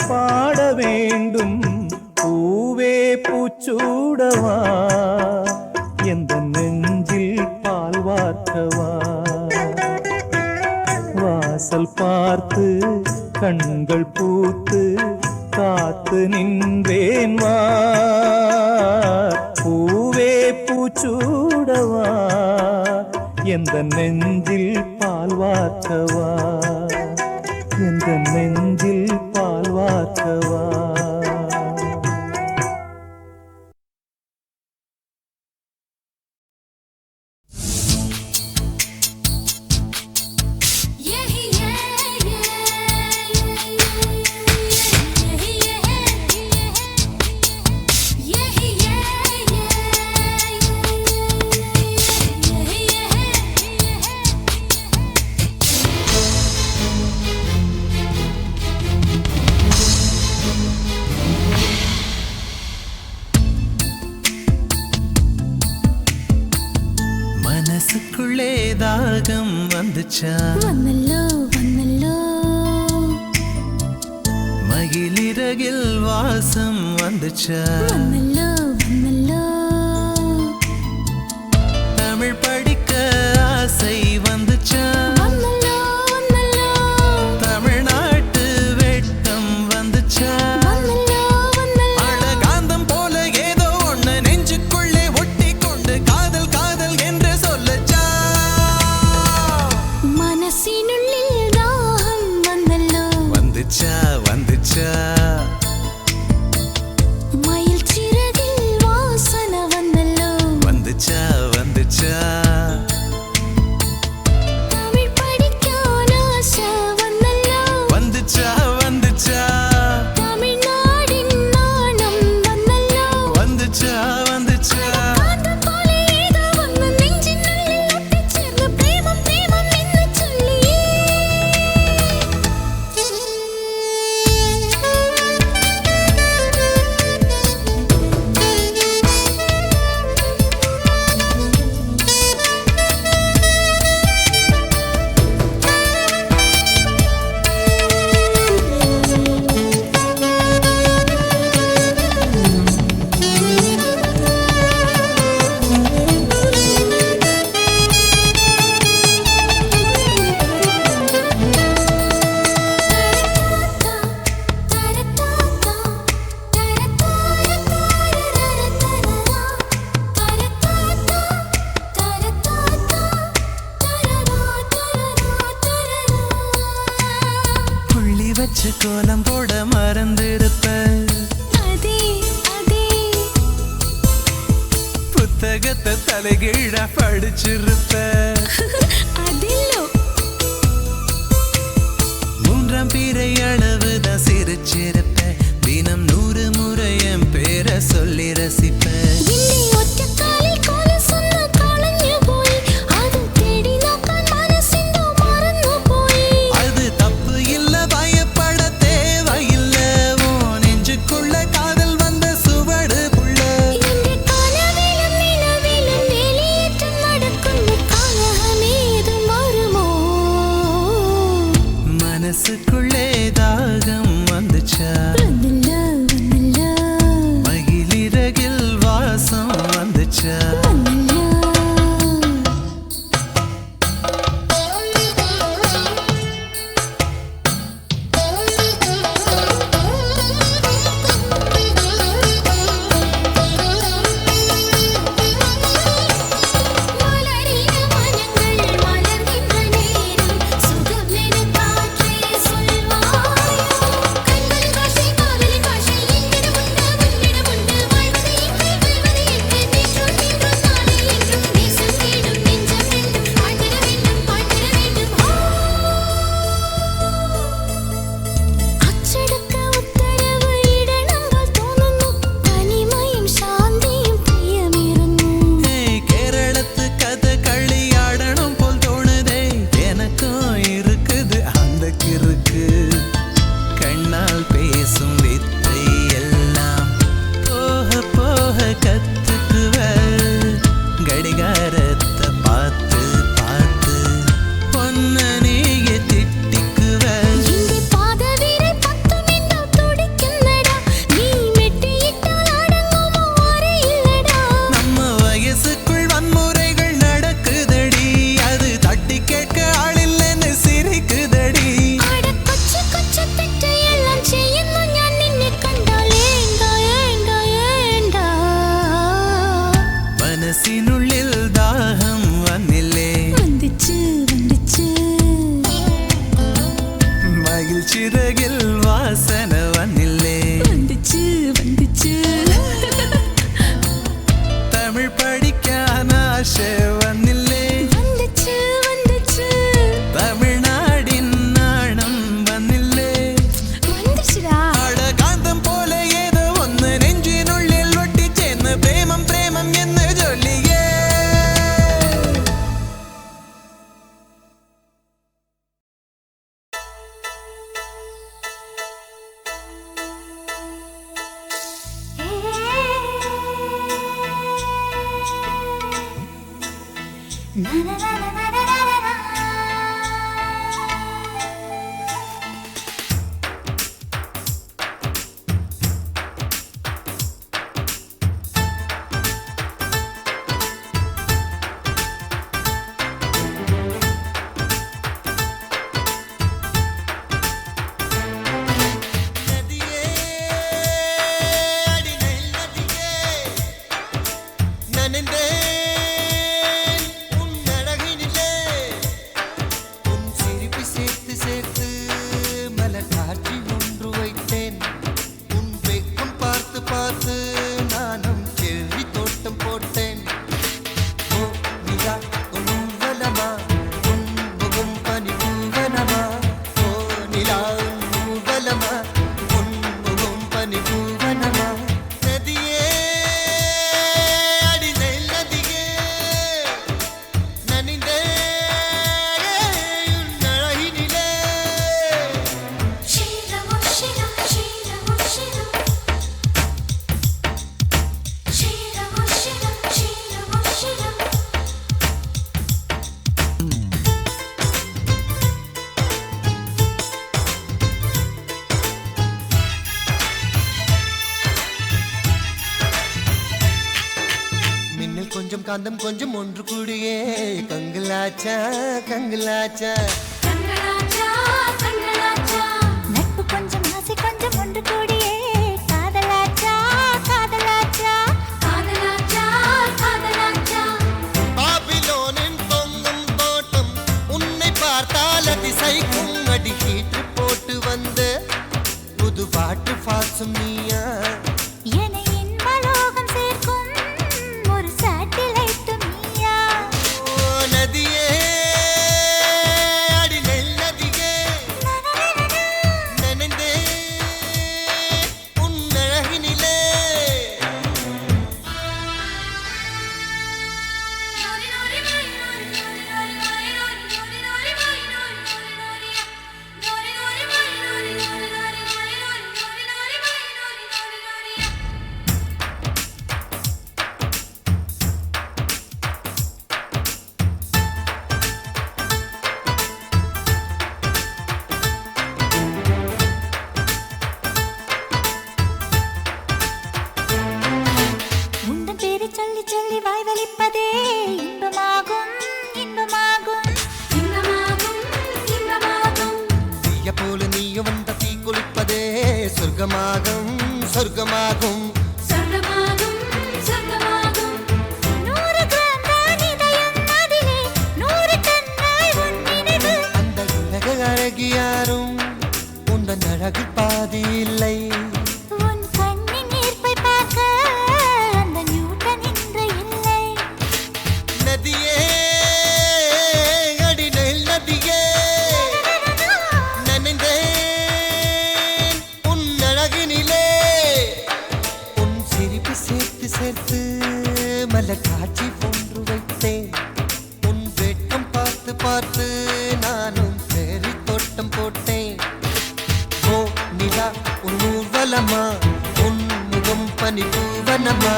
பாட வேண்டும். பூவே பூச்சூடவா, எந்த நெஞ்சில் பால் வார்க்கவா. வாசல் பார்த்து கண்கள் பூத்து காத்து நின்றேன் வா. பூவே பூச்சூடவா, எந்த நெஞ்சில் பால் வார்க்கவா, எந்த நெஞ்சில் பால் வார்க்கவா. மனசுக்குள்ளே தாகம் வந்துச்சா, வந்தல்லோ வந்தல்லோ. மகிழிறகில் வாசம் வந்துச்சா, வந்தல்லோ வந்தல்லோ. தமிழ் படிக்க ஆசை வந்துச்சா, வந்தல்லோ வந்தல்லோ. தமிழ்நாட்டு வெட்டம் வந்துச்சா. வந்தல்லோ வந்தல்லோ. அழகாந்தம் போல ஏதோ ஒண்ணு நெஞ்சுக்குள்ளே ஒட்டி கொண்டு காதல் காதல் என்று சொல்லச்சா. மனசினுள்ளில் தாகம் வந்தல்லோ வந்துச்சா வந்துச்சா. மயில் சிறகில் வாசனை வந்தல்லோ வந்துச்சா வந்துச்சா. தமிழ் படிக்க ஆசை வந்தல்லோ வந்துச்சா வந்துச்சா. தமிழ்நாடின் நாணம் வந்தல்லோ வந்துச்சா வந்துச்சா. காதல் போல ஏதோ ஒன்று நெஞ்சினுள்ளில் ஒட்டிச் சேர்ந்து பிரேமம் பிரேமம் என்று சொல்லி. புள்ளி வச்சு கோலம் போட மறந்திருப்ப, அதே அதே புத்தகத்தை தலைகீழா படிச்சிருப்ப. அதில்லோ மூன்றாம் பிறை அளவுதான் சிரிச்சிருப்ப. தினம் 100 முறை என் பேரை சொல்லி ரசிப்ப. இன்னை ஒற்ற காலில் கோல சொன்ன காலஞ்சு போய் அது தேடி நோக்கான் மனசிந்தோ மறந்து போய். அது தப்பு இல்ல, பயப்பட தேவையில்ல. உன் நெஞ்சுக்குள்ள காதல் வந்த சுவடு புள்ள. இந்த காலவேளம் நிலவிலும் வேலையேற்றம் நடக்கும் காலமேது மாறுமோ. மனசுக்குள்ளே தாகம் வந்துச்சா, வந்தல்லோ வந்தல்லோ மகிழிறகில் வாசம் வந்துச்சா. வந்தல்லோ. மலரின மனங்கள் மலர்கின்ற நேரம் சுகமென காற்றே சொல்வாயோ. கண்களின் பாஷை காதலின் பாஷை என்னிடம் உண்டு உன்னிடம் മനസ്സിനുള്ളിൽ ദാഹം വന്നില്ലേ വന്നിച്ചു വന്നിച്ചു മയിൽ ചിറകിൽ വാസന വന്നില്ലേ വന്നിച്ചു വന്നിച്ചു തമിഴ് പഠിക്കാൻ ആശ വന്നില്ലേ വന്നിച്ചു വന്നിച്ചു തമിഴ്നാടിൻ നാണം വന്നില്ലേ വന്നിച്ചുടാ അടകാന്തം പോലെ ഏതോ ഒന്ന് നെഞ്ചിനുള്ളിൽ ഒട്ടിച്ചേർന്ന് പ്രേമം പ്രേമം എന്ന് ചൊല്ലിയേ na na na na na na na காந்தம் கொஞ்சம் ஒன்று கூடியே கங்கலாச்சா கங்கலாச்சா நட்பு கொஞ்சம் ஆசை கொஞ்சம் ஒன்று கூடியே காதலாச்சா காதலாச்சா காதலாச்சா காதலாச்சா பாபிலோனின் பொங்கும் தோட்டம் உன்னை பார்த்தால் அதிசைக்கும் அடி ஹீட்டு போட்டு வந்து புது பாட்டு பாசும் நீயா சொர்க்கமாகும் சொர்க்கமாகும் சொர்க்கமாகும் சொர்க்கமாகும் 100 கிராம் தான் இதயம் அதிலே 100 டன்னாய் உன் நினைவு அந்த உலக அழகி யாரும் உந்தன் அழகு பாதி இல்லை உன் கண்ணின் ஈர்ப்பை பார்க்க அந்த நியூட்டன் இன்று இல்லை நதியே அடி நெல் நதியே சேர்த்து மலர் காட்சி போன்று வைத்தேன் உன் வெட்கம் பார்த்து பார்த்து நானும் பேரி தோட்டம் போட்டேன் ஓ நிலா உன் ஊர்வலமா உன் முகம் பனி பூவனமா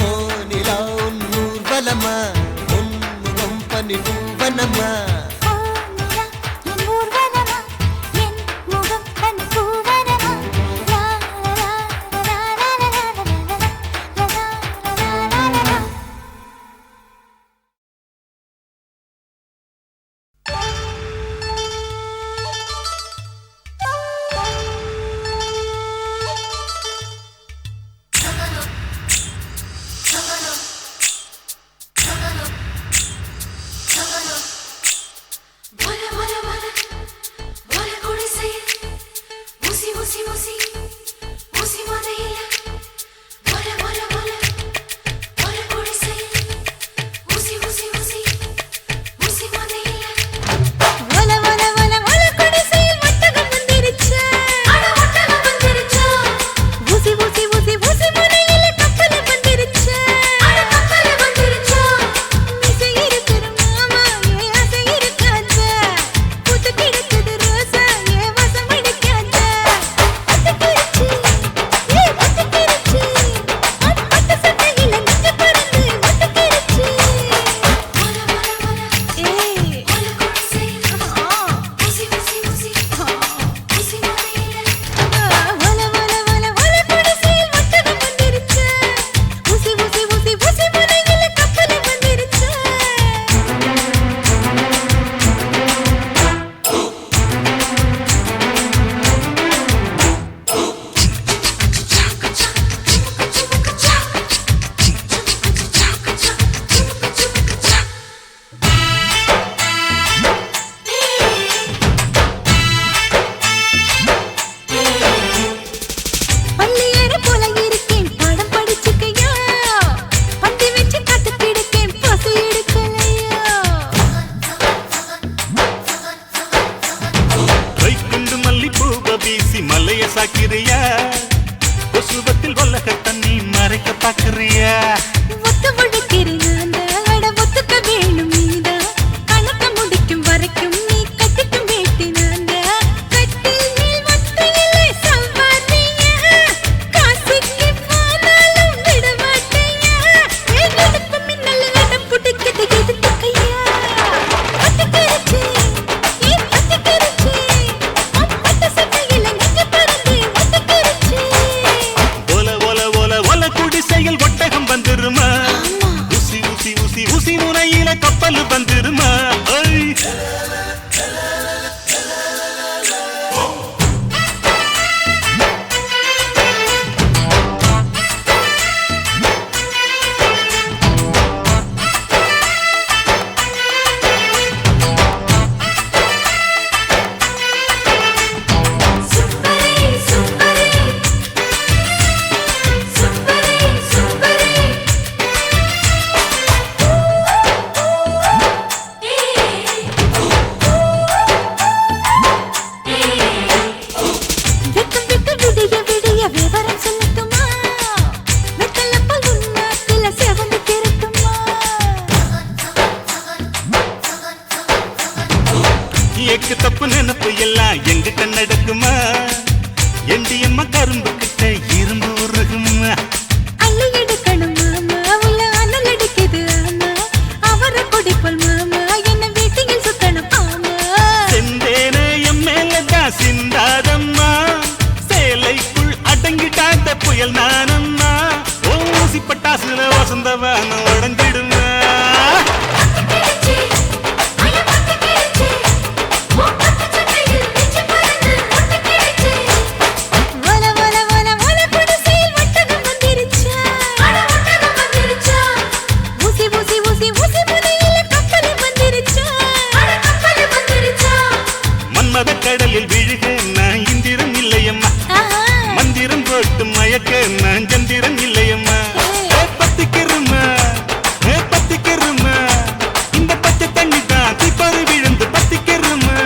ஓ நிலா உன் ஊர்வலமா உன் முகம் பனி பூவனமா ஊசி ஊசி முனையில கப்பல் வந்துருமா ஐ. எக்கு தப்பு நினப்பு எல்லாம் எங்கிட்ட நடக்குமா எண்டியம்மா கரும்பு கிட்ட இரும்பு உருகுமா அள்ளி எடுக்கணும் மாமா உள்ள அனல் அடிக்குது ஆமா அவரை குடிப்பல் மாமா என்ன வீட்டில் சுத்தணும் ஆமா செந்தேனே என் மேலதான் சிந்தாதம்மா சேலைக்குள் அடங்கிட்டாத புயல் நானம்மா ஊசி பட்டாசுல வசந்தவான உடஞ்சிடுமா கடலில் விழுக நான் இந்திரன் இல்லையம்மா மந்திரம் போட்டு மயக்க நான் சந்திரன் இல்லையம்மா பத்திக்கிறமா பத்திக்கிறமா இந்த பச்சை தண்ணி தான் தீப்பாறு விழுந்து பத்திக்கிறமா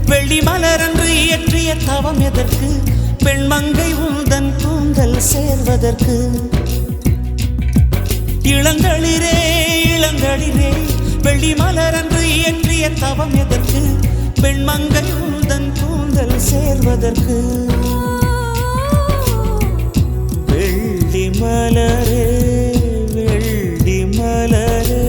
வெள்ளி மலரன்று இயற்றிய தவம் எதற்கு பெண்மங்கை உந்தன் கூந்தல் சேர்வதற்கு இளங்களிரே இளங்களிரே வெள்ளி மலரன்று இயற்றிய தவம் எதற்கு பெண்மங்கை உந்தன் கூந்தல் சேர்வதற்கு வெள்ளி மலரே வெள்ளி மலரே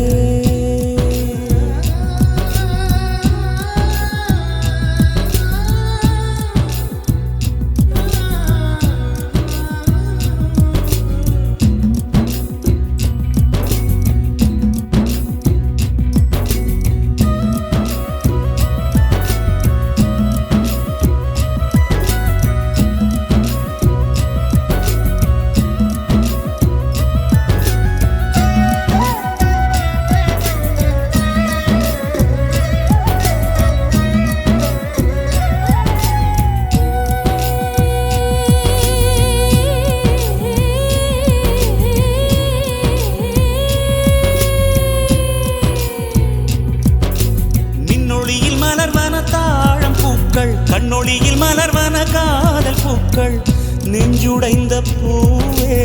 உடைந்த பூவே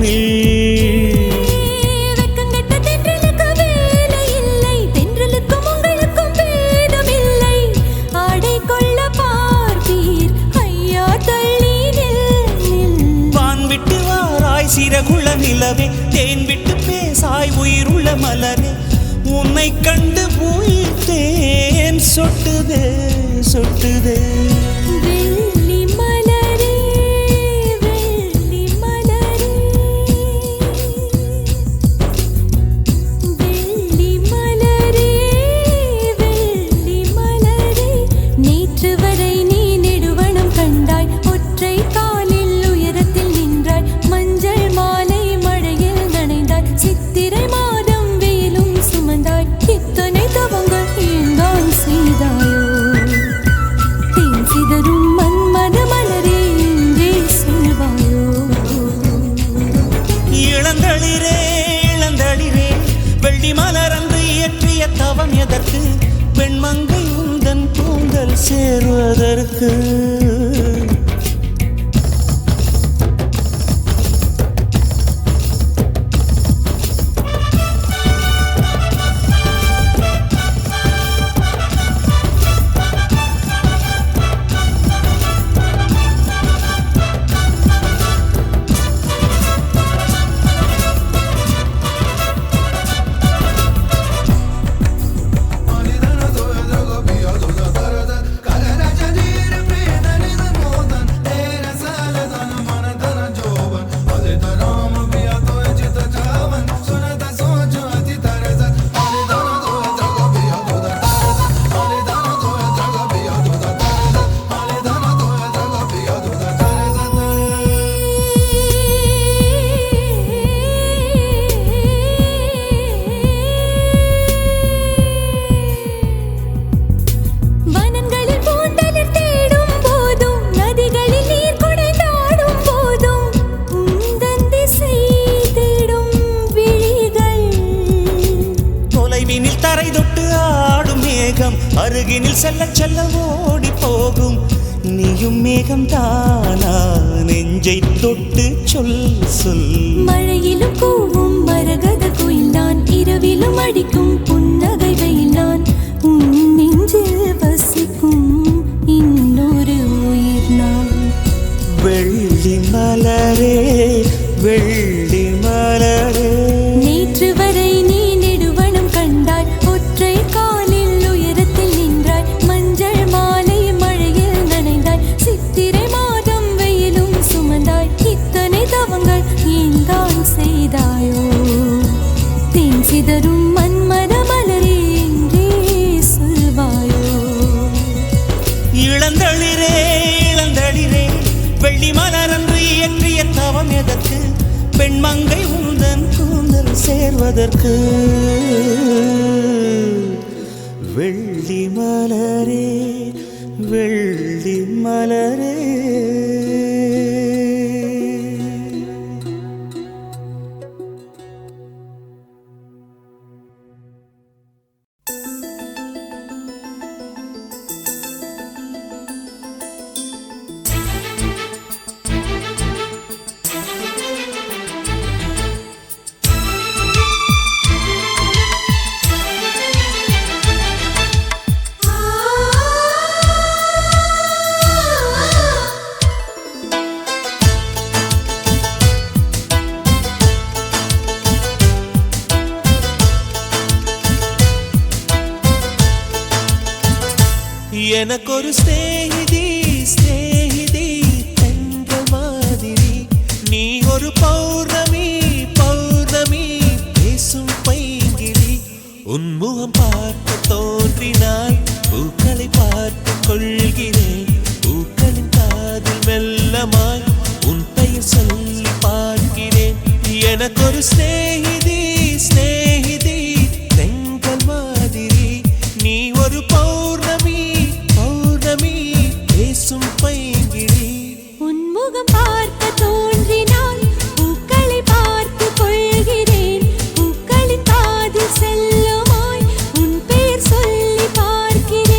நீ. வெக்கங்கெட்ட தென்றலுக்கு வேலை இல்லை, தென்றலுக்கும் உங்களுக்கும் பேதமில்லை. ஆடை கொள்ள பார்ப்பீர், ஐயா தள்ளி நில். வான் விட்டு வாராய் சிறகுள்ள நிலவே, தேன் விட்டு பேசாய் உயிருள்ள மலரே. உன்னை கண்டு உயிர் தேன் சொட்டுதே சொட்டுதே. வெள்ளி மலரே, வெள்ளி மலரே, வெள்ளி மலரே, வெள்ளி மலரே. நேற்று வரை நீ நெடுவனம் கண்டாய், ஒற்றை காலில் உயரத்தில் நின்றாய். மஞ்சள் மாலை மழையில் நனைந்தாய், சித்திரை மாதம் வெயிலும் சுமந்தாய். இத்தனை தவங்கள் ஏந்தான் செய்தாயோ? தேன் சிதறும் மன்மத மலரே, எங்கே சொல்வாயோ? இளந்தளிரே இளந்தளிரே, வெள்ளி மலரன்று இயற்றிய தவம் எதற்கு? பெண்மங்கை உந்தன் கூந்தல் சேருவதற்கு. வனங்களில் பூந்தளிர் தேடும் போதும், நதிகளில் நீர் குடைந்தாடும் போதும், உந்தன் திசை தேடும் விழிகள். தொலைவினில் தரை தொட்டு ஆடும் மேகம், அருகினில் செல்ல செல்ல ஓடி போகும். நீயும் மேகம் தானா, நெஞ்சை தொட்டு சொல் சொல். மழையிலும் கூவும் மரகத குயில் நான், இரவிலும் அடிக்கும் புன்னகை வெயில் நான். உன் நெஞ்சில் வசிக்கும் இன்னொரு உயிர் நான். வெள்ளி மலரே வெள்ளி மலரே. நேற்று வரை நீ நெடுவனம் கண்டாய், ஒற்றை காலில் உயரத்தில் நின்றாய். மஞ்சள் மாலை மழையில் நனைந்தாய், சித்திரை மாதம் வெயிலும் சுமந்தாய். இத்தனை தவங்கள் ஏந்தான் செய்தாயோ? தேன் சிதறும் மன்மத மலரே, எங்கே சொல்வாயோ? இளந்தளிரே இளந்தளிரே, வெள்ளி மலரன்று இயற்றிய தவம் எதற்கு? பெண்மங்கை உந்தன் கூந்தல் சேர்வதற்கு. வெள்ளி மலரே வெள்ளி மலரே. எனக்கொரு ஸ்நேகிதி ஸ்நேகிதி தென்றல் மாதிரி. நீ ஒரு பௌர்ணமி பௌர்ணமி பேசும் பைங்கிளி. உன்முகம் பார்க்க தோன்றினாய், பூக்களை பார்த்து கொள்கிறேன். பூக்களின் காதில் மெல்லமாய் உன் பெயர் சொல்லி பார்க்கிறேன். எனக்கொரு ஸ்நேகிதி ஸ்நேகிதி தென்றல் மாதிரி. நீ ஒரு பௌர்ணமி பௌர்ணமி பேசும் பைங்கிளி. உன்முகம் பார்க்க தோன்றினால், பூக்களை பார்த்து கொள்கிறேன். பூக்களின் காதில் செல்லுமாய் உன் பெயர் சொல்லி பார்க்கிறேன்.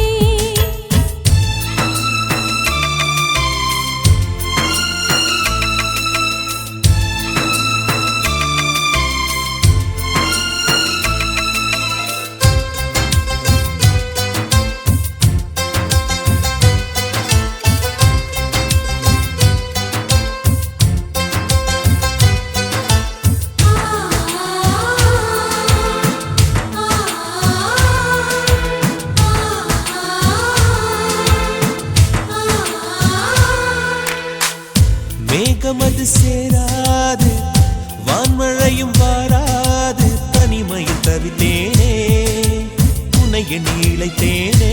மேகம் அது சேராது வான்மழையும் வாராது தனிமையில் தவித்தேனே உன்னை எண்ணி இழைத்தேனே